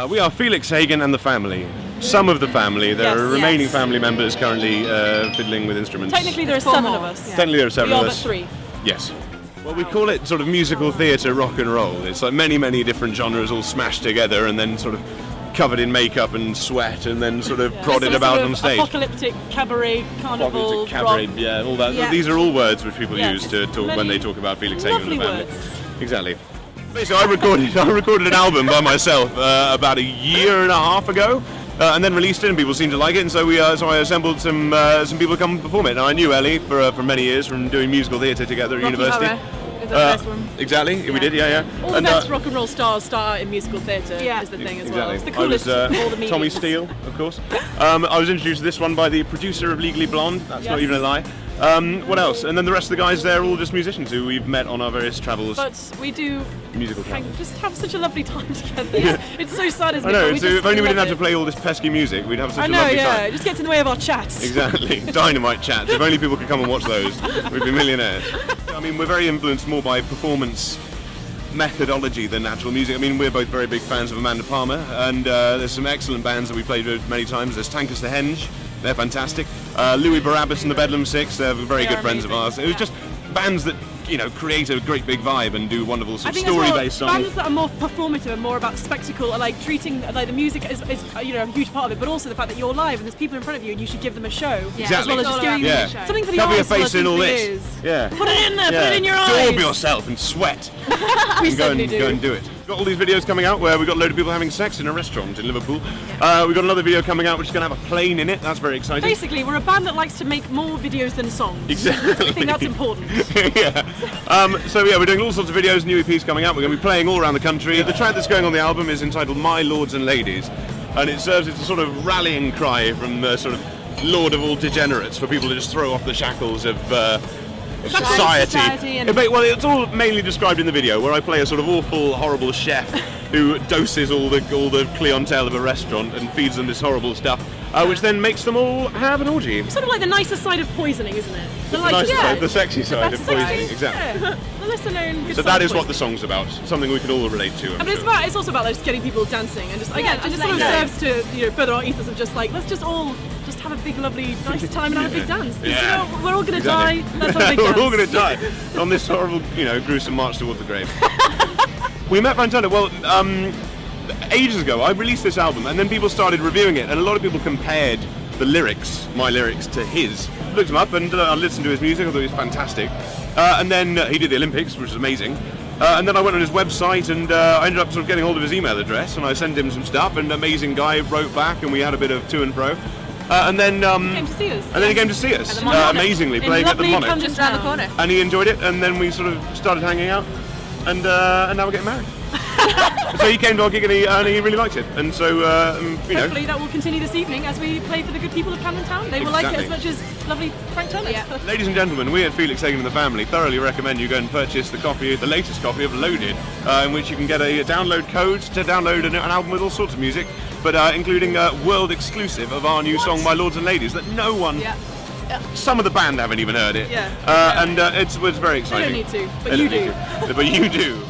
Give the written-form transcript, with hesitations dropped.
We are Felix Hagan and the family. Some of the family. There are remaining family members currently fiddling with instruments. Technically there are 7 of us. Technically there are 7 of us. We are but 3. Yes. Well, we call it sort of musical theatre rock and roll. It's like many, many different genres all smashed together and then sort of covered in makeup and sweat and then sort of prodded about on stage. Apocalyptic cabaret, carnival, cabaret, rock. yeah, all that. Yeah. These are all words which people use to talk when they talk about Felix Hagan and the family. Words. Exactly. Basically, I recorded an album by myself about a year and a half ago, and then released it, and people seemed to like it, and so I assembled some people to come perform it. Now I knew Ellie for many years from doing musical theatre together at university. Is the best one. Exactly, yeah. We did, yeah. All the best rock and roll stars start in musical theatre is the thing as well. It's the coolest of all the mediums. Tommy Steele, of course. I was introduced to this one by the producer of Legally Blonde, that's not even a lie. What else? And then the rest of the guys there are all just musicians who we've met on our various travels. But we do musical just have such a lovely time together. It's so sad, isn't it? I know, if only we didn't have to play all this pesky music, we'd have such a lovely time. It just gets in the way of our chats. Exactly, dynamite chats. If only people could come and watch those, we'd be millionaires. I mean, we're very influenced more by performance methodology than actual music. I mean, we're both very big fans of Amanda Palmer, and there's some excellent bands that we played with many times. There's Tankers the Henge, they're fantastic. Louis Barabbas and the Bedlam Six, they're very good friends of ours. It was just bands that, you know, create a great big vibe and do wonderful sort of story-based songs. Bands that are more performative and more about spectacle and like treating like the music is you know, a huge part of it, but also the fact that you're live and there's people in front of you and you should give them a show as well as just doing something for the eyes. Cover your face in all this. Yeah. Put it in there. Put it in your eyes. Daub yourself and sweat. We certainly do. Go and do it. We've got all these videos coming out where we've got a load of people having sex in a restaurant in Liverpool. We've got another video coming out which is going to have a plane in it. That's very exciting. Basically, we're a band that likes to make more videos than songs. Exactly. I think that's important. So we're doing all sorts of videos, new EPs coming out. We're going to be playing all around the country. The track that's going on the album is entitled My Lords and Ladies, and it's a sort of rallying cry from sort of Lord of all degenerates for people to just throw off the shackles of society. Well, it's all mainly described in the video, where I play a sort of awful, horrible chef who doses all the clientele of a restaurant and feeds them this horrible stuff, which then makes them all have an orgy. It's sort of like the nicer side of poisoning, isn't it? The sexy side of poisoning, exactly. Yeah. The lesser known good So side that is of what the song's about. Something we can all relate to. I mean, it's also about just getting people dancing and just again, it just sort of serves to further our ethos of just like let's just all just have a big, lovely, nice time and have a big dance. Yeah. You know, we're all going to die. Let's have a big dance. We're all going to die on this horrible, gruesome march towards the grave. We met Frank Turner. Well, ages ago, I released this album, and then people started reviewing it, and a lot of people compared the lyrics, my lyrics, to his. Looked him up, and I listened to his music. I thought he was fantastic. And then he did the Olympics, which was amazing. And then I went on his website, and I ended up sort of getting hold of his email address, and I sent him some stuff. And an amazing guy wrote back, and we had a bit of to and fro. And then he came to see us. And then he came to see us, amazingly, playing at the Monarch. Just around the corner. And he enjoyed it, and then we sort of started hanging out, and now we're getting married. So he came to our gig and he really liked it, and so hopefully that will continue this evening as we play for the good people of Camden Town. They will like it as much as lovely Frank Turner. Yeah. Ladies and gentlemen, we at Felix Hagan and the Family thoroughly recommend you go and purchase the latest copy of Loaded, in which you can get a download code to download an album with all sorts of music, but including world exclusive of our new song My Lords and Ladies that no one. Some of the band haven't even heard it. And it's very exciting. They don't need to, but you do. But you do.